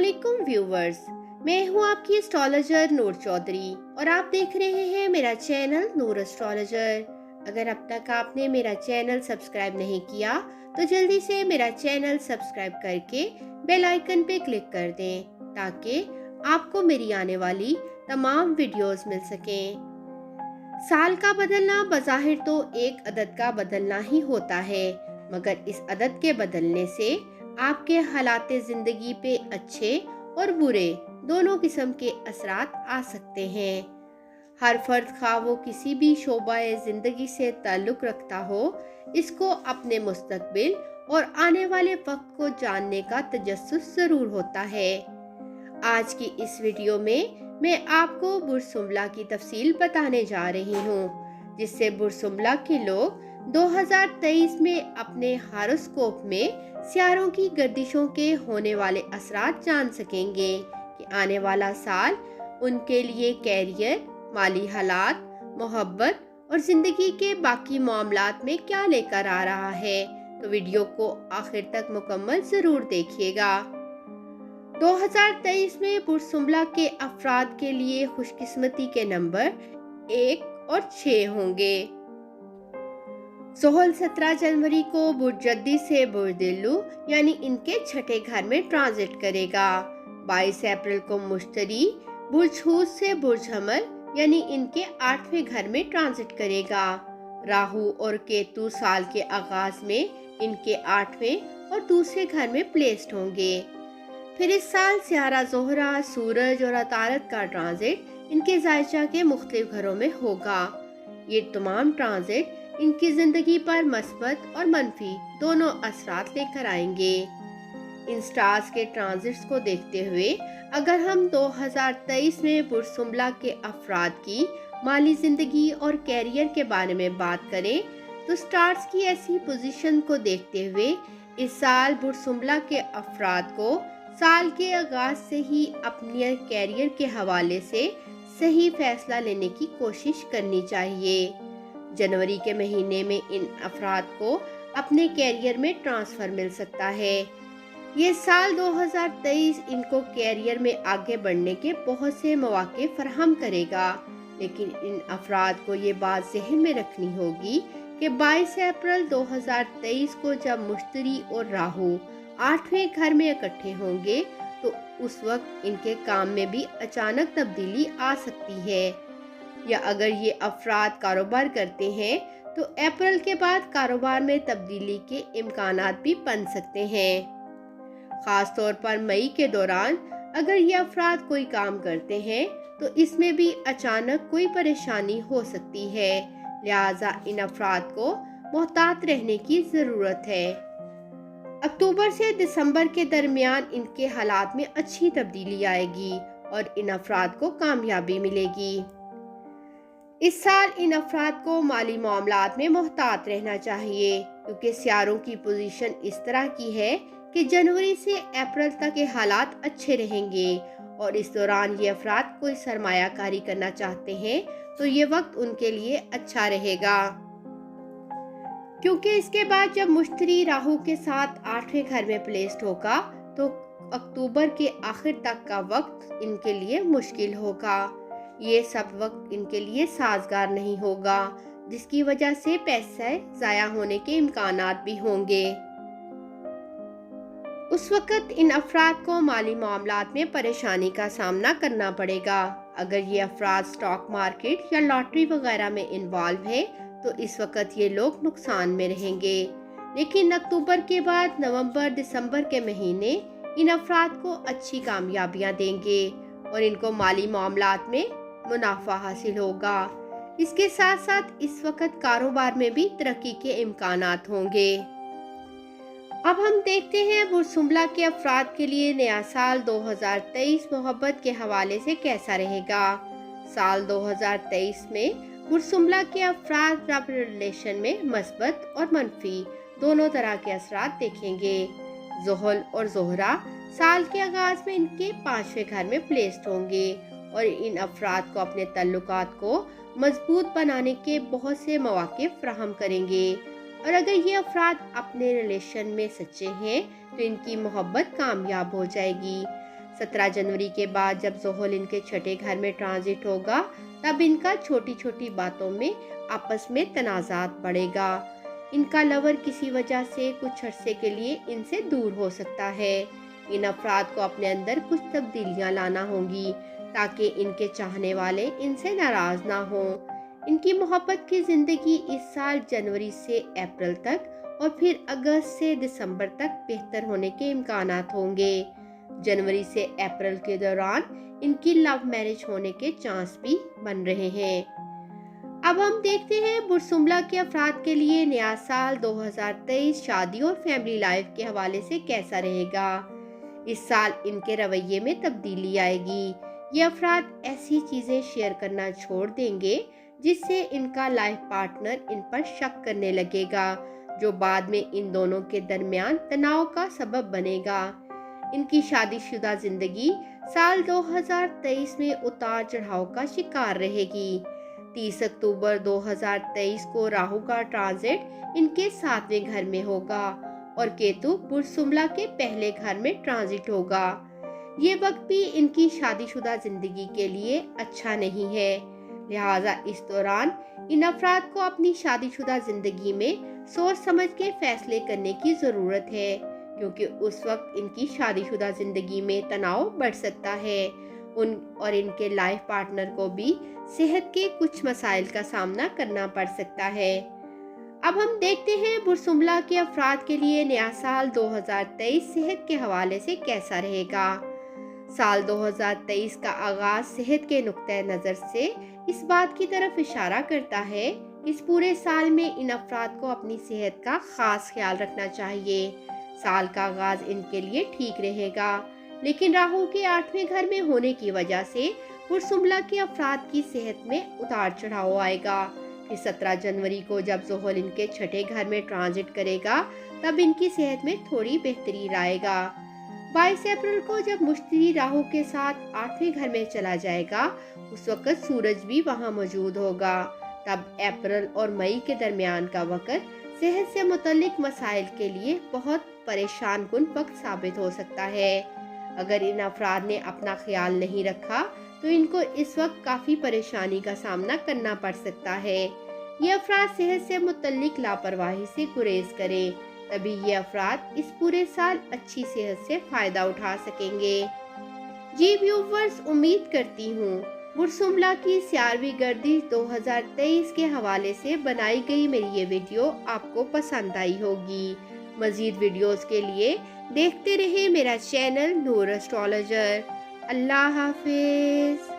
अस्सलामुअलैकुम व्यूवर्स, मैं हूं आपकी एस्ट्रोलॉजर नूर चौधरी और आप देख रहे हैं मेरा चैनल नूर एस्ट्रोलॉजर। अगर अब तक आपने मेरा चैनल सब्सक्राइब नहीं किया तो जल्दी से मेरा चैनल सब्सक्राइब करके बेल आइकन पे क्लिक कर दें ताकि आपको मेरी आने वाली तमाम वीडियोस मिल सकें। साल का बदलना बज़ाहिर तो एक अदद का बदलना ही होता है, मगर इस अदद के बदलने से आपके हालाते जिंदगी पे अच्छे और बुरे दोनों किस्म के असरात आ सकते हैं। हर फर्द खा वो किसी भी शोबाए जिंदगी से ताल्लुक रखता हो, इसको अपने मुस्तकबिल और आने वाले वक्त को जानने का तजस्सुस जरूर होता है। आज की इस वीडियो में मैं आपको बुरसुम्बला की तफसील बताने जा रही हूँ, जिससे बुरसुम्बला के लोग 2023 में अपने हारोस्कोप में सियारों की गर्दिशों के होने वाले असरात जान सकेंगे कि आने वाला साल उनके लिए कैरियर, माली हालात, मोहब्बत और जिंदगी के बाकी मामलात में क्या लेकर आ रहा है। तो वीडियो को आखिर तक मुकम्मल जरूर देखिएगा। 2023 में बुरसुम्बला के अफराद के लिए खुशकिस्मती के नंबर 1 और 6 होंगे। सोहल 17 जनवरी को बुर्जद्दी से बुर्दिल्लु यानी इनके छठे घर में ट्रांजिट करेगा। 22 अप्रैल को मुश्तरी बुर्ज हूत से बुर्ज हमल यानी इनके 8वें घर में ट्रांजिट करेगा। राहु और केतु साल के आगाज में इनके 8वें और दूसरे घर में प्लेस्ड होंगे। फिर इस साल सियारा जोहरा, सूरज और अतारत का ट्रांजिट इनके जायचा के मुख्तलिफ घरों में होगा। ये तमाम ट्रांजिट इनकी जिंदगी पर मस्बत और मनफी दोनों असरात लेकर आएंगे। इन स्टार्स के ट्रांजिट्स को देखते हुए अगर हम 2023 में बुरसुम्बला के अफराद की माली जिंदगी और कैरियर के बारे में बात करें तो स्टार्स की ऐसी पोजीशन को देखते हुए इस साल बुरसुम्बला के अफराद को साल के आगाज से ही अपने कैरियर के हवाले से सही फैसला लेने की कोशिश करनी चाहिए। जनवरी के महीने में इन अफराद को अपने कैरियर में ट्रांसफर मिल सकता है। ये साल 2023 इनको कैरियर में आगे बढ़ने के बहुत से मौके फराहम करेगा, लेकिन इन अफराद को ये बात ज़हन में रखनी होगी कि 22 अप्रैल 2023 को जब मुश्तरी और राहु 8वें घर में इकट्ठे होंगे तो उस वक्त इनके काम में भी अचानक तब्दीली आ सकती है। या अगर ये अफराद कारोबार करते हैं तो अप्रैल के बाद कारोबार में तब्दीली के इम्कानात भी बन सकते हैं। खास तौर पर मई के दौरान अगर ये अफराद कोई काम करते हैं तो इसमें भी अचानक कोई परेशानी हो सकती है, लिहाजा इन अफराद को मोहतात रहने की ज़रूरत है। अक्टूबर से दिसंबर के दरमियान इनके हालात में अच्छी तब्दीली आएगी और इन अफराद को कामयाबी मिलेगी। इस साल इन अफराद को माली मामलात में मोहतात रहना चाहिए, क्योंकि सियारों की पोजीशन इस तरह की है कि जनवरी से अप्रैल तक के हालात अच्छे रहेंगे और इस दौरान ये अफराद कोई सरमायाकारी करना चाहते हैं तो ये वक्त उनके लिए अच्छा रहेगा, क्योंकि इसके बाद जब मुश्तरी राहु के साथ 8वें घर में प्लेस्ड होगा तो अक्टूबर के आखिर तक का वक्त इनके लिए मुश्किल होगा। ये सब वक्त इनके लिए साजगार नहीं होगा, जिसकी वजह से पैसे जाया होने के इम्कानात भी होंगे। उस वक्त इन अफराद को माली मामलात में परेशानी का सामना करना पड़ेगा। अगर ये अफराद स्टॉक मार्केट या लॉटरी वगैरह में इन्वॉल्व है तो इस वक्त ये लोग नुकसान में रहेंगे, लेकिन अक्टूबर के बाद नवंबर दिसंबर के महीने इन अफराद को अच्छी कामयाबियां देंगे और इनको माली मामलात में मुनाफा हासिल होगा। इसके साथ साथ इस वक्त कारोबार में भी तरक्की के इम्कानात होंगे। अब हम देखते हैं बुरसुम्बला के अफराद के लिए नया साल 2023 मोहब्बत के हवाले से कैसा रहेगा। साल 2023 में बुरसुम्बला के अफराद रब रिलेशन में मस्बत और मनफी दोनों तरह के असरात देखेंगे। जोहल और जोहरा साल के आगाज में इनके 5वें घर में प्लेस्ड होंगे और इन अफराद को अपने तल्लुकात को मजबूत बनाने के बहुत से मौके फराहम करेंगे और अगर ये अफराद अपने रिलेशन में सच्चे हैं तो इनकी मोहब्बत कामयाब हो जाएगी। 17 जनवरी के बाद जब ज़ुहल इनके छठे घर में ट्रांजिट होगा, तब इनका छोटी छोटी बातों में आपस में तनाज़ात बढ़ेगा। इनका लवर किसी वजह से कुछ अरसे के लिए इनसे दूर हो सकता है। इन अफराद को अपने अंदर कुछ तब्दीलियां लाना होंगी ताकि इनके चाहने वाले इनसे नाराज ना हो। इनकी मोहब्बत की जिंदगी इस साल जनवरी से अप्रैल तक और फिर अगस्त से दिसंबर तक बेहतर होने के इम्कानात होंगे। जनवरी से अप्रैल के दौरान इनकी लव मैरिज होने के चांस भी बन रहे हैं। अब हम देखते हैं बुरसुम्बला के अफराद के लिए नया साल 2023 शादी और फैमिली लाइफ के हवाले से कैसा रहेगा। इस साल इनके रवैये में तब्दीली आएगी। ये अफराद ऐसी चीजें शेयर करना छोड़ देंगे जिससे इनका लाइफ पार्टनर इन पर शक करने लगेगा, जो बाद में इन दोनों के दरमियान तनाव का सबब बनेगा। इनकी शादीशुदा जिंदगी साल 2023 में उतार चढ़ाव का शिकार रहेगी। 30 अक्टूबर 2023 को राहु का ट्रांजिट इनके 7वें घर में होगा और केतु बुरसुम्बला के पहले घर में ट्रांजिट होगा। ये वक्त भी इनकी शादीशुदा जिंदगी के लिए अच्छा नहीं है, लिहाजा इस दौरान इन अफराद को अपनी शादीशुदा जिंदगी में सोच समझ के फैसले करने की जरूरत है, क्योंकि उस वक्त इनकी शादीशुदा जिंदगी में तनाव बढ़ सकता है। इनके लाइफ पार्टनर को भी सेहत के कुछ मसाइल का सामना करना पड़ सकता है। अब हम देखते हैं बुरसुम्बला के अफराद के लिए नया साल 2023 सेहत के हवाले से कैसा रहेगा। साल 2023 का आगाज सेहत के नुक्ते नज़र से इस बात की तरफ इशारा करता है कि इस पूरे साल में इन अफराद को अपनी सेहत का खास ख्याल रखना चाहिए। साल का आगाज इनके लिए ठीक रहेगा, लेकिन राहु के 8वें घर में होने की वजह से बुरसुम्बला के अफराद की सेहत में उतार चढ़ाव आएगा। फिर 17 जनवरी को जब ज़ुहल इनके छठे घर में ट्रांजिट करेगा, तब इनकी सेहत में थोड़ी बेहतरी आएगा। 22 अप्रैल को जब मुश्तरी राहु के साथ 8वें घर में चला जाएगा, उस वक्त सूरज भी वहां मौजूद होगा। तब अप्रैल और मई के दरमियान का वक्त सेहत से मुतल्लिक मसाइल के लिए बहुत परेशान कुन वक्त साबित हो सकता है। अगर इन अफराद ने अपना ख्याल नहीं रखा तो इनको इस वक्त काफ़ी परेशानी का सामना करना पड़ सकता है। ये अफराद सेहत से मुतल्लिक लापरवाही से गुरेज करें, तभी ये अफराद इस पूरे साल अच्छी सेहत से फ़ायदा उठा सकेंगे। जी व्यूवर्स, उम्मीद करती हूँ बुरसुम्बला की 11वीं गर्दिश 2023 के हवाले से बनाई गई मेरी ये वीडियो आपको पसंद आई होगी। मज़ीद वीडियोस के लिए देखते रहे मेरा चैनल नूर एस्ट्रोलॉजर। अल्लाह हाफिज़।